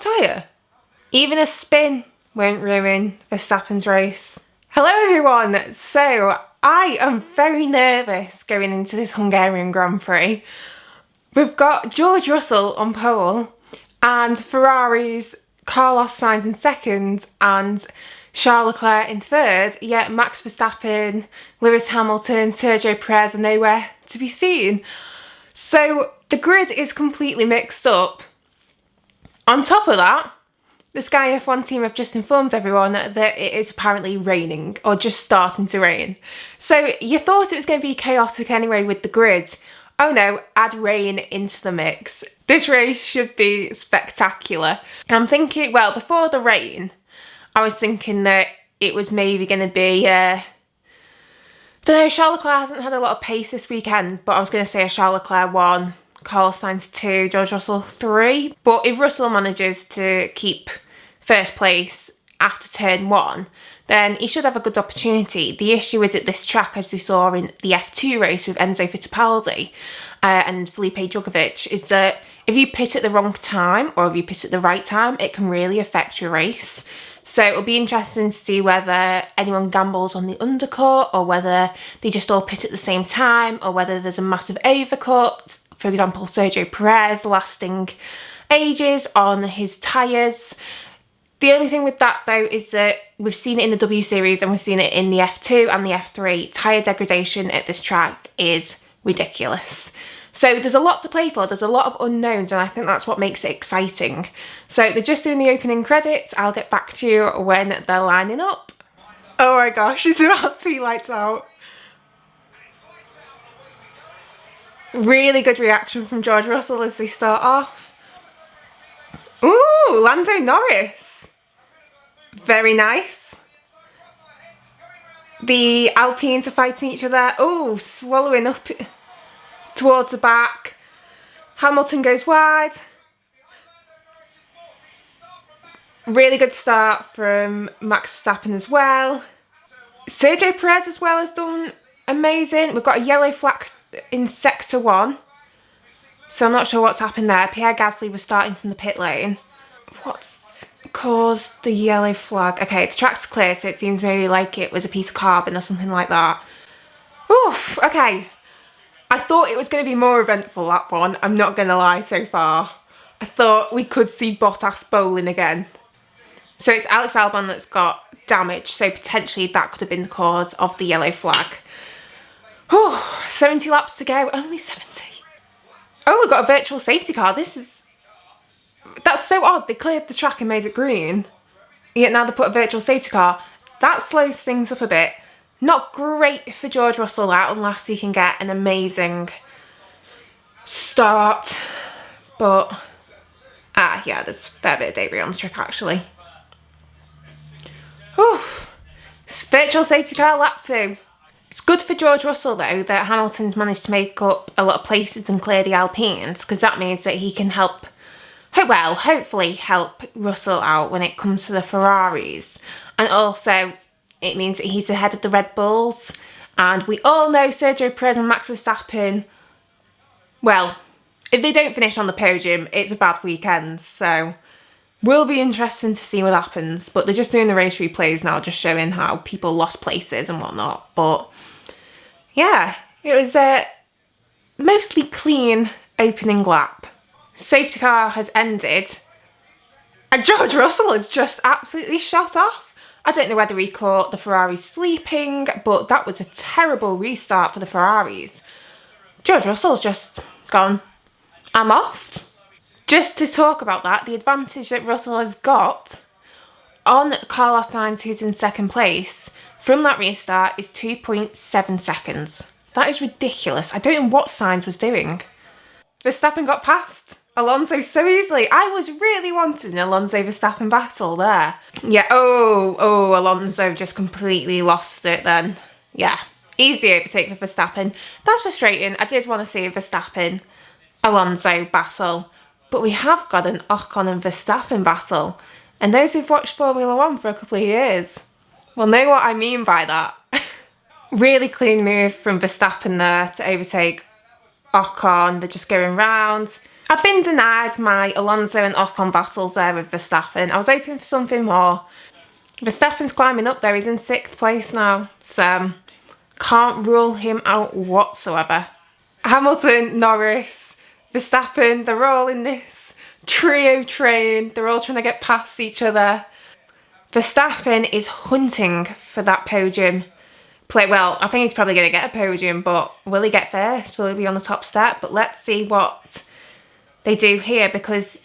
tyre. Even a spin won't ruin Verstappen's race. Hello everyone, so I am very nervous going into this Hungarian Grand Prix. We've got George Russell on pole and Ferrari's Carlos Sainz in second and Charles Leclerc in third, yet Max Verstappen, Lewis Hamilton, Sergio Perez are nowhere to be seen. So the grid is completely mixed up. On top of that, the Sky F1 team have just informed everyone that it is apparently raining, or just starting to rain. So you thought it was going to be chaotic anyway with the grid. Oh no, add rain into the mix. This race should be spectacular. And I'm thinking, well, before the rain, I was thinking that it was maybe going to be, don't know, Charles Leclerc hasn't had a lot of pace this weekend, but I was going to say a Charles Leclerc 1, Carlos Sainz 2, George Russell 3. But if Russell manages to keep first place after turn 1, then he should have a good opportunity. The issue is at this track, as we saw in the F2 race with Enzo Fittipaldi and Felipe Drugovich, is that if you pit at the wrong time or if you pit at the right time, it can really affect your race. So it'll be interesting to see whether anyone gambles on the undercut or whether they just all pit at the same time or whether there's a massive overcut. For example, Sergio Perez lasting ages on his tyres. The only thing with that though is that we've seen it in the W Series and we've seen it in the F2 and the F3. Tyre degradation at this track is ridiculous. So there's a lot to play for, there's a lot of unknowns, and I think that's what makes it exciting. So they're just doing the opening credits. I'll get back to you when they're lining up. Oh my gosh, it's about to be lights out. Really good reaction from George Russell as they start off. Ooh, Lando Norris. Very nice. The Alpines are fighting each other. Oh, swallowing up towards the back. Hamilton goes wide. Really good start from Max Verstappen as well. Sergio Perez as well has done amazing. We've got a yellow flag in sector 1. So I'm not sure what's happened there. Pierre Gasly was starting from the pit lane. What's caused the yellow flag? Okay, the track's clear, so it seems maybe like it was a piece of carbon or something like that. Oof, okay. I thought it was going to be more eventful, that one. I'm not going to lie so far. I thought we could see Bottas bowling again. So it's Alex Albon that's got damage, so potentially that could have been the cause of the yellow flag. Whew, 70 laps to go, only 70. Oh, we've got a virtual safety car. That's so odd. They cleared the track and made it green. Yet now they put a virtual safety car. That slows things up a bit. Not great for George Russell out unless he can get an amazing start. But, yeah, there's a fair bit of debris on the track actually. Whew. Virtual safety car lap 2. It's good for George Russell though that Hamilton's managed to make up a lot of places and clear the Alpines, because that means that he can hopefully help Russell out when it comes to the Ferraris. And also it means that he's ahead of the Red Bulls. And we all know Sergio Perez and Max Verstappen, well, if they don't finish on the podium, it's a bad weekend. So will be interesting to see what happens. But they're just doing the race replays now, just showing how people lost places and whatnot. But yeah, it was a mostly clean opening lap. Safety car has ended. And George Russell has just absolutely shot off. I don't know whether he caught the Ferraris sleeping, but that was a terrible restart for the Ferraris. George Russell's just gone, I'm off. Just to talk about that, the advantage that Russell has got on Carlos Sainz, who's in second place, from that restart is 2.7 seconds. That is ridiculous. I don't know what Sainz was doing. Verstappen got past Alonso so easily. I was really wanting an Alonso Verstappen battle there. Yeah, oh, Alonso just completely lost it then. Yeah, easy overtake for Verstappen. That's frustrating. I did want to see a Verstappen Alonso battle, but we have got an Ocon and Verstappen battle. And those who've watched Formula 1 for a couple of years will know what I mean by that. Really clean move from Verstappen there to overtake Ocon. They're just going round. I've been denied my Alonso and Ocon battles there with Verstappen. I was hoping for something more. Verstappen's climbing up there. He's in 6th place now. So, can't rule him out whatsoever. Hamilton, Norris, Verstappen, they're all in this trio train. They're all trying to get past each other. Verstappen is hunting for that podium. Well, I think he's probably going to get a podium, but will he get first? Will he be on the top step? But let's see what they do here, because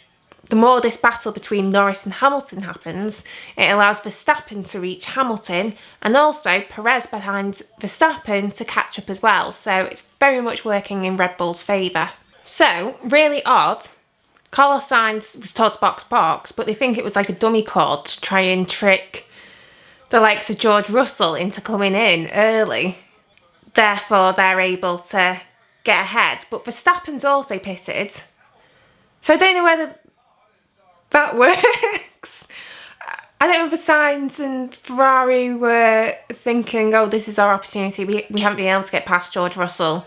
the more this battle between Norris and Hamilton happens, it allows Verstappen to reach Hamilton and also Perez behind Verstappen to catch up as well. So it's very much working in Red Bull's favour. So, really odd. Carlos Sainz was told to box, but they think it was like a dummy call to try and trick the likes of George Russell into coming in early. Therefore, they're able to get ahead. But Verstappen's also pitted. So I don't know whether that works. I don't know if Sainz and Ferrari were thinking, oh, this is our opportunity. We haven't been able to get past George Russell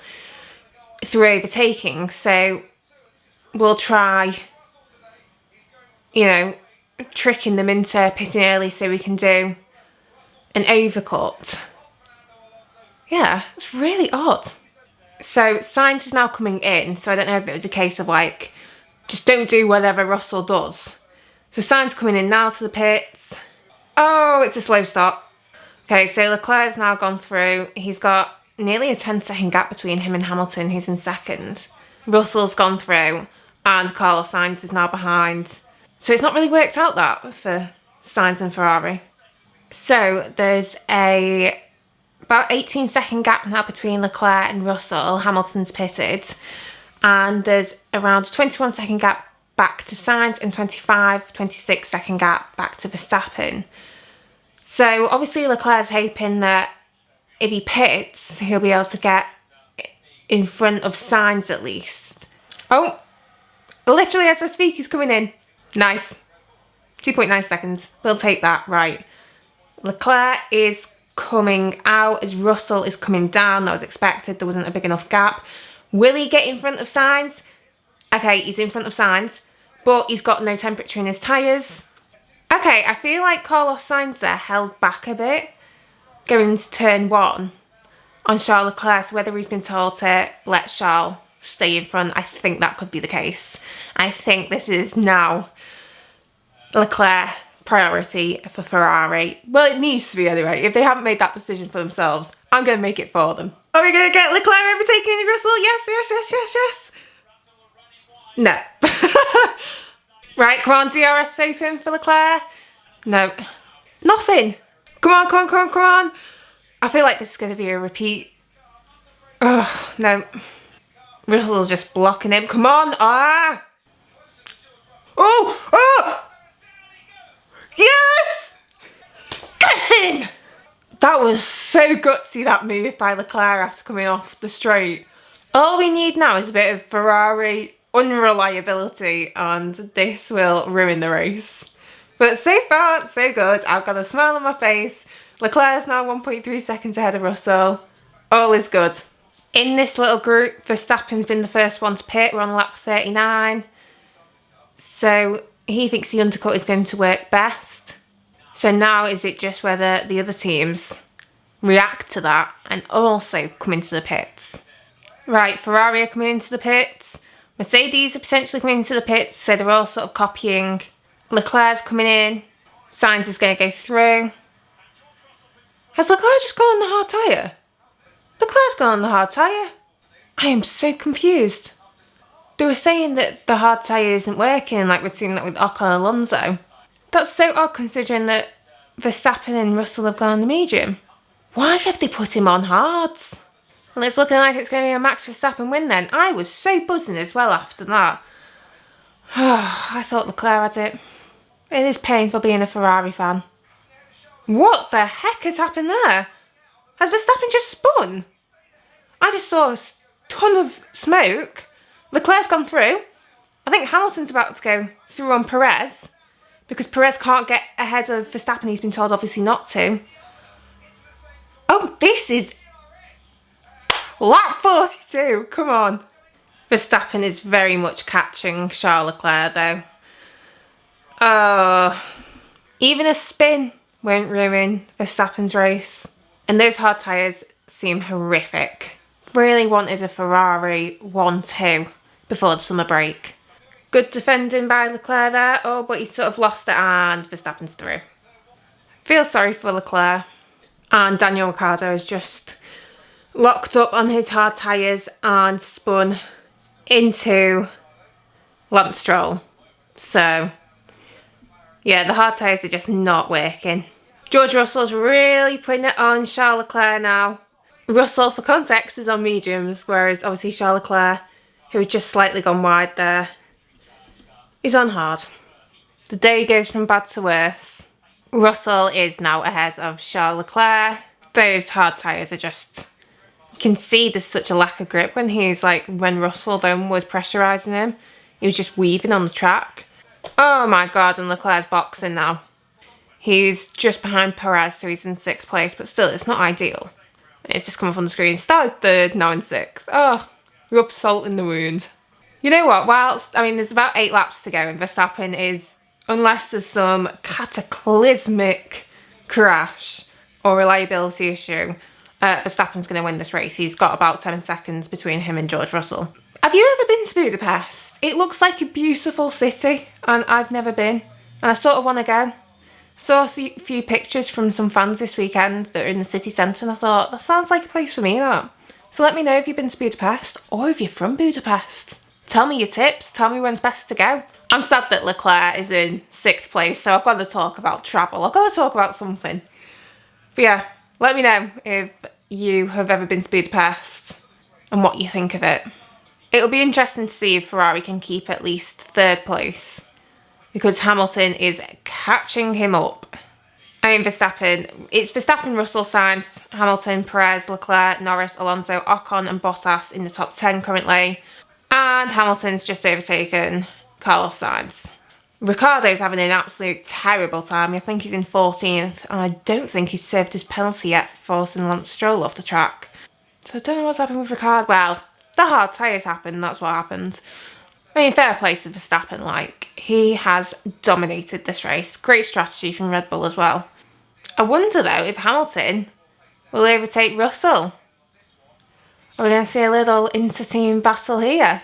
through overtaking. So we'll try, tricking them into pitting early so we can do an overcut. Yeah, it's really odd. So Sainz is now coming in, so I don't know if it was a case of like, just don't do whatever Russell does. So Sainz coming in now to the pits. Oh, it's a slow stop. Okay, so Leclerc's now gone through. He's got nearly a 10-second gap between him and Hamilton, who's in 2nd. Russell's gone through, and Carlos Sainz is now behind. So it's not really worked out that for Sainz and Ferrari. So there's about 18-second gap now between Leclerc and Russell. Hamilton's pitted. And there's around a 21-second gap back to Sainz and 26-second gap back to Verstappen. So obviously Leclerc's hoping that if he pits, he'll be able to get in front of Sainz at least. Oh, literally as I speak, he's coming in. Nice. 2.9 seconds. We'll take that, right. Leclerc is coming out as Russell is coming down. That was expected. There wasn't a big enough gap. Will he get in front of Sainz? Okay, he's in front of Sainz, but he's got no temperature in his tyres. Okay, I feel like Carlos Sainz there held back a bit going into turn 1 on Charles Leclerc, so whether he's been told to let Charles stay in front, I think that could be the case. I think this is now Leclerc priority for Ferrari. Well, it needs to be anyway. If they haven't made that decision for themselves, I'm going to make it for them. Are we going to get Leclerc overtaking Russell? Yes. No. Right, come on, DRS open for Leclerc. No. Nothing. Come on. I feel like this is going to be a repeat. Oh, no. Russell's just blocking him. Come on. Ah. Oh. Yes! Get in! That was so gutsy, that move by Leclerc after coming off the straight. All we need now is a bit of Ferrari unreliability, and this will ruin the race. But so far, so good. I've got a smile on my face. Leclerc's now 1.3 seconds ahead of Russell. All is good. In this little group, Verstappen's been the first one to pit. We're on lap 39. So he thinks the undercut is going to work best. So now is it just whether the other teams react to that and also come into the pits? Right, Ferrari are coming into the pits. Mercedes are potentially coming into the pits, so they're all sort of copying. Leclerc's coming in. Sainz is going to go through. Has Leclerc just gone on the hard tyre? Leclerc's gone on the hard tyre. I am so confused. They were saying that the hard tyre isn't working, like we're seeing that with Ocon and Alonso. That's so odd considering that Verstappen and Russell have gone on the medium. Why have they put him on hards? Well, it's looking like it's going to be a Max Verstappen win then. I was so buzzing as well after that. I thought Leclerc had it. It is painful being a Ferrari fan. What the heck has happened there? Has Verstappen just spun? I just saw a ton of smoke. Leclerc's gone through. I think Hamilton's about to go through on Perez because Perez can't get ahead of Verstappen. He's been told obviously not to. Oh, this is lap 42. Come on. Verstappen is very much catching Charles Leclerc though. Oh, even a spin won't ruin Verstappen's race. And those hard tyres seem horrific. Really wanted a Ferrari 1-2 before the summer break. Good defending by Leclerc there. Oh, but he sort of lost it and Verstappen's through. Feel sorry for Leclerc. And Daniel Ricciardo is just locked up on his hard tyres and spun into Lance Stroll. So, yeah, the hard tyres are just not working. George Russell's really putting it on Charles Leclerc now. Russell, for context, is on mediums, whereas obviously Charles Leclerc, who has just slightly gone wide there, is on hard. The day goes from bad to worse. Russell is now ahead of Charles Leclerc. Those hard tyres are just... You can see there's such a lack of grip when Russell then was pressurising him. He was just weaving on the track. Oh my god, and Leclerc's boxing now. He's just behind Perez, so he's in 6th place, but still, it's not ideal. It's just come up on the screen. Started 3rd, now in 6th. Oh, rub salt in the wound. You know what, there's about 8 laps to go, and Verstappen is, unless there's some cataclysmic crash or reliability issue, Verstappen's going to win this race. He's got about 10 seconds between him and George Russell. Have you ever been to Budapest? It looks like a beautiful city, and I've never been, and I sort of want to go. Saw a few pictures from some fans this weekend that are in the city centre, and I thought, that sounds like a place for me, that. So let me know if you've been to Budapest, or if you're from Budapest. Tell me your tips, tell me when's best to go. I'm sad that Leclerc is in 6th place, so I've got to talk about travel. I've got to talk about something. But yeah, let me know if you have ever been to Budapest and what you think of it. It'll be interesting to see if Ferrari can keep at least 3rd place, because Hamilton is catching him up. Verstappen, it's Verstappen, Russell, Sainz, Hamilton, Perez, Leclerc, Norris, Alonso, Ocon and Bottas in the top 10 currently. And Hamilton's just overtaken Carlos Sainz. Ricciardo's having an absolute terrible time. I think he's in 14th, and I don't think he's served his penalty yet for forcing Lance Stroll off the track. So I don't know what's happened with Ricciardo. Well, the hard tyres happened, that's what happened. Fair play to Verstappen, he has dominated this race. Great strategy from Red Bull as well. I wonder, though, if Hamilton will overtake Russell. Are we going to see a little inter-team battle here?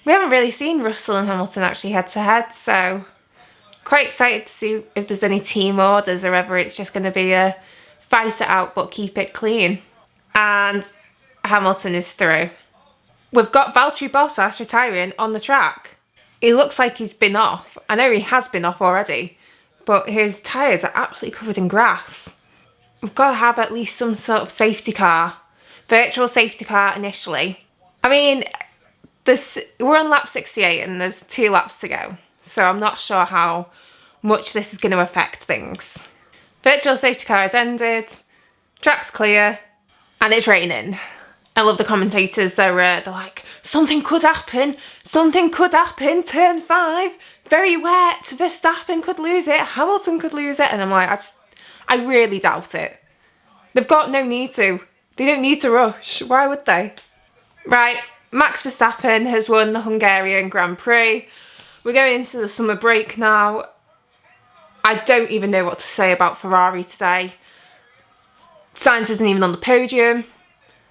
We haven't really seen Russell and Hamilton actually head-to-head, so quite excited to see if there's any team orders or whether it's just going to be a fight it out but keep it clean. And Hamilton is through. We've got Valtteri Bottas retiring on the track. He looks like he's been off. I know he has been off already, but his tyres are absolutely covered in grass. We've got to have at least some sort of safety car. Virtual safety car initially. We're on lap 68 and there's 2 laps to go, so I'm not sure how much this is going to affect things. Virtual safety car has ended, track's clear, and it's raining. I love the commentators, they're like, something could happen, turn 5, very wet, Verstappen could lose it, Hamilton could lose it, and I'm like, I really doubt it. They've got no need to. They don't need to rush, why would they? Right, Max Verstappen has won the Hungarian Grand Prix. We're going into the summer break now. I don't even know what to say about Ferrari today. Sainz isn't even on the podium.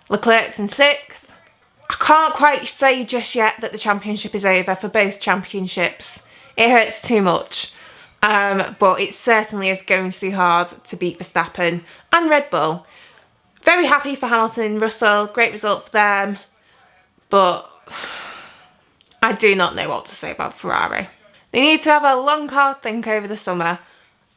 Leclerc's in 6th. I can't quite say just yet that the championship is over for both championships. It hurts too much. But it certainly is going to be hard to beat Verstappen and Red Bull. Very happy for Hamilton and Russell. Great result for them. But I do not know what to say about Ferrari. They need to have a long, hard think over the summer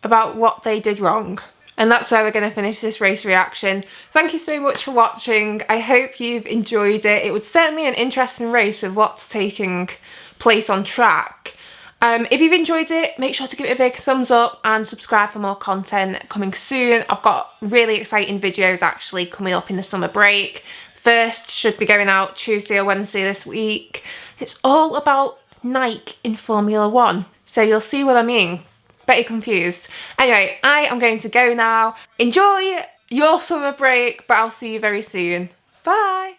about what they did wrong. And that's where we're going to finish this race reaction. Thank you so much for watching. I hope you've enjoyed it. It was certainly an interesting race with lots taking place on track. If you've enjoyed it, make sure to give it a big thumbs up and subscribe for more content coming soon. I've got really exciting videos actually coming up in the summer break. First should be going out Tuesday or Wednesday this week. It's all about Nike in Formula 1. So you'll see what I mean. Bet you're confused. Anyway, I am going to go now. Enjoy your summer break, but I'll see you very soon. Bye!